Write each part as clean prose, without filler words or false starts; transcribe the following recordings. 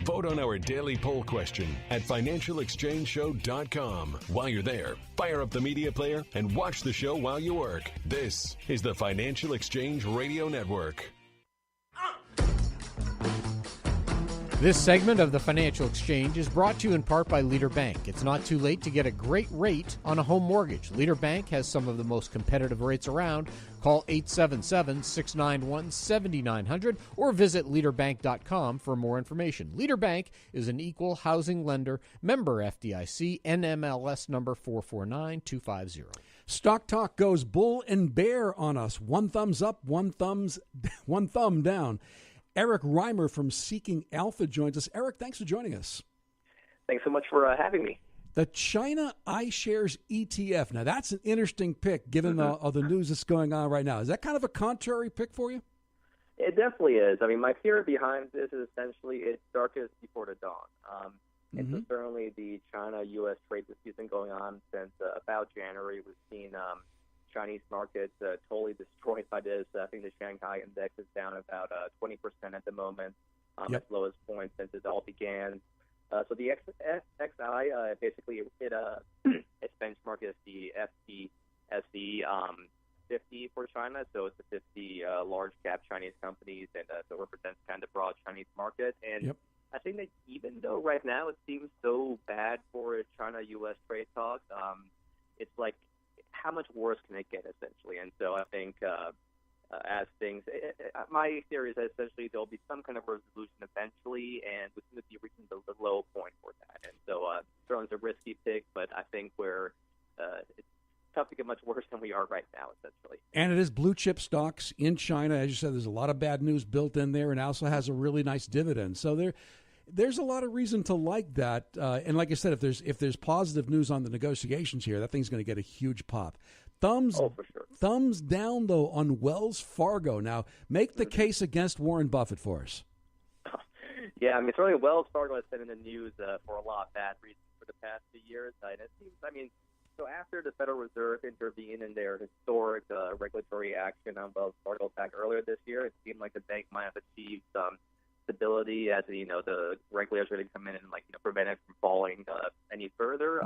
Vote on our daily poll question at financialexchangeshow.com. While you're there, fire up the media player and watch the show while you work. This is the Financial Exchange Radio Network. This segment of the Financial Exchange is brought to you in part by Leader Bank. It's not too late to get a great rate on a home mortgage. Leader Bank has some of the most competitive rates around. Call 877-691-7900 or visit leaderbank.com for more information. Leader Bank is an equal housing lender, member FDIC, NMLS number 449250. Stock Talk goes bull and bear on us. One thumbs up, one thumb down. Eric Reimer from Seeking Alpha joins us. Eric, thanks for joining us. Thanks so much for having me. The China iShares ETF. Now, that's an interesting pick given all the news that's going on right now. Is that kind of a contrary pick for you? It definitely is. I mean, my theory behind this is essentially it's darkest before the dawn. And so certainly the China-U.S. trade dispute has been going on since about January. We've seen Chinese markets totally destroyed by this. I think the Shanghai index is down about 20% at the moment, its lowest point since it all began. So the XI basically its benchmark is the FTSE 50 for China. So it's the 50 large cap Chinese companies, and so it represents kind of broad Chinese market. And I think that even though right now it seems so bad for China-U.S. trade talks, it's like, how much worse can it get, essentially? And so I think as things, my theory is that essentially there'll be some kind of resolution eventually, and we seem to be reaching the low point for that. And so certainly it's a risky pick, but I think it's tough to get much worse than we are right now, essentially. And it is blue chip stocks in China. As you said, there's a lot of bad news built in there, and also has a really nice dividend. So there's a lot of reason to like that. And like I said, if there's positive news on the negotiations here, that thing's going to get a huge pop. Thumbs down, though, on Wells Fargo. Now, make the case against Warren Buffett for us. Yeah, I mean, certainly Wells Fargo has been in the news for a lot of bad reasons for the past few years. And it seems, so after the Federal Reserve intervened in their historic regulatory action on Wells Fargo back earlier this year, it seemed like the bank might have achieved some stability as the regulators really come in and prevent it from falling any further.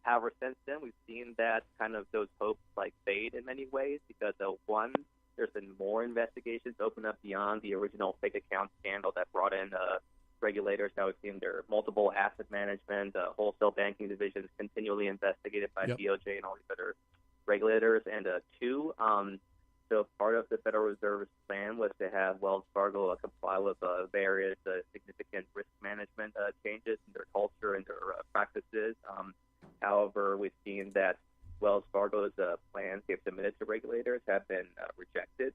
However, since then we've seen that kind of those hopes fade in many ways because one, there's been more investigations open up beyond the original fake account scandal that brought in regulators. Now we've seen their multiple asset management, wholesale banking divisions continually investigated by DOJ and all these other regulators. And two, so part of the Federal Reserve's plan was to have Wells Fargo comply with various significant risk management changes in their culture and their practices. However, we've seen that Wells Fargo's plans they've submitted to regulators have been rejected.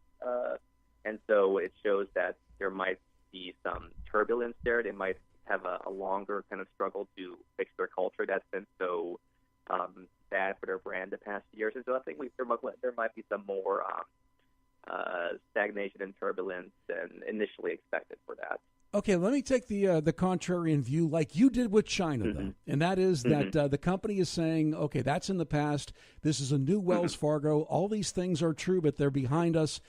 And so it shows that there might be some turbulence there. They might have a longer kind of struggle to fix their culture that's been so bad for their brand the past years. And so I think there might be some more stagnation and turbulence than initially expected for that. Okay, let me take the contrarian view like you did with China, though. And that is that the company is saying, okay, that's in the past. This is a new Wells Fargo. All these things are true, but they're behind us.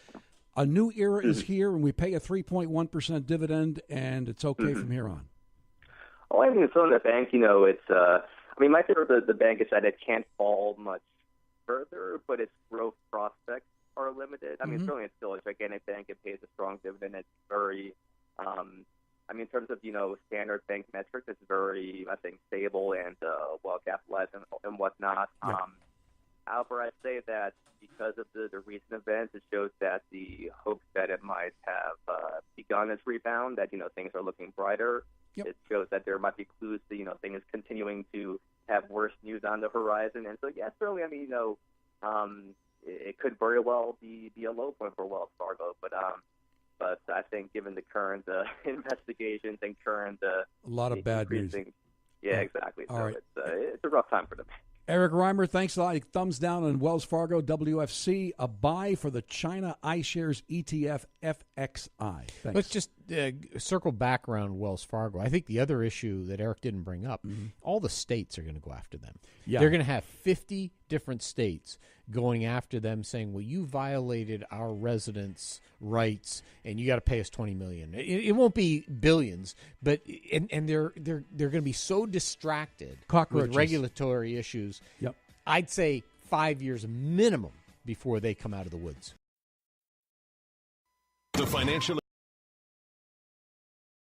A new era is here, and we pay a 3.1% dividend, and it's okay from here on. Oh, I think so in the bank, it's my theory of the bank is that it can't fall much further, but its growth prospects are limited. Certainly it's still a gigantic bank. It pays a strong dividend. It's very, in terms of, standard bank metrics, it's very, I think, stable and well-capitalized and whatnot. However, I'd say that because of the recent events, it shows that the hopes that it might have begun its rebound, that, things are looking brighter. It shows that there might be clues to, things continuing to have worse news on the horizon. And so, yeah, certainly, it could very well be a low point for Wells Fargo. But I think given the current investigations and current a lot of bad news. Yeah, exactly. All so right. It's a rough time for them. Eric Reimer, thanks a lot. Thumbs down on Wells Fargo, WFC, a buy for the China iShares ETF FXI. Thanks. Let's just circle back around Wells Fargo. I think the other issue that Eric didn't bring up, all the states are going to go after them. Yeah. They're going to have 50 different states going after them saying, well, you violated our residents' rights and you got to pay us $20 million. It won't be billions, but and they're going to be so distracted with regulatory issues. Yep. I'd say 5 years minimum before they come out of the woods. The Financial